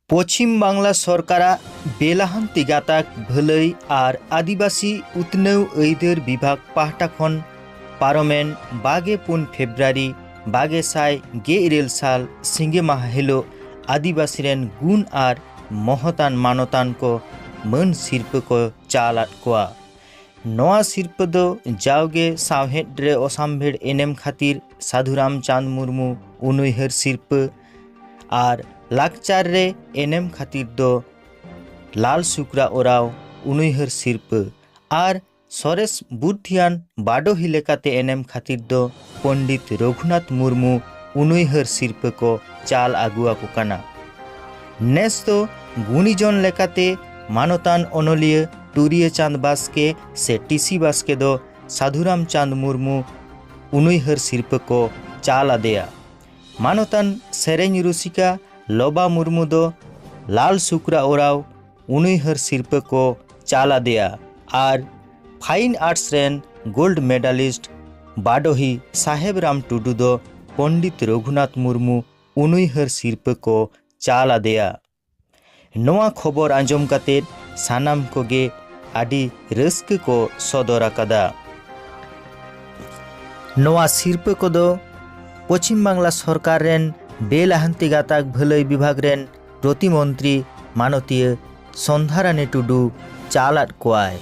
पश्चिम बांगला सरकारा बेलाहान्ति गाताक भलै और आदिवासी उतनौ ऐदर विभाग पाहटा खन पारमेन 22 फेब्रुआरी 2024 साल सिंगे माह हिलो आदिवासीरेन गुण और महतान मानतान को मन सिरप को चालात कोआ नवा सिरप दो जावगे सावहेड रे असामभेड़ एनेम खातिर साधुराम चांद मुर्मू उनुइहर सिरप और लाकचार रे एनेम खातिर दो लाल सुकरा ओराव उनुइहर सिरप और सरेस बुद्धियान बाडोही लेकाते एनेम खातिर दो पंडित रघुनाथ मुर्मू उनुइहर सिरप को चाल आगुआ को काना नेस तो गुणीजन लेकाते मानतान अनलिय टूरिय चांद बास्के से टीसी बास्के दो साधुराम चांद मुर्मू उनुइहर सिरप को चाल आदेया मानतान सेरेंग रुसिका लोबा मुर्मू दो लाल सुकरा ओराव उनुइहर सिरप को चाल आदेया और फाइन आर्ट्स रेन गोल्ड मेडालिस्ट बाडोही साहेब राम टुडू दो पंडित रघुनाथ मुर्मू उनुइहर सिरप को चाल आदेया नवा खबर आंजम काते सानाम कोगे आदि रस्क को सदर आकादा नवा सिरप को दो पश्चिम बांगला सरकार रेन बेलाहान्ति गाताक भलै विभाग रेन प्रतिमंत्री मानतीय संधारानी टुडू चालात कोआय।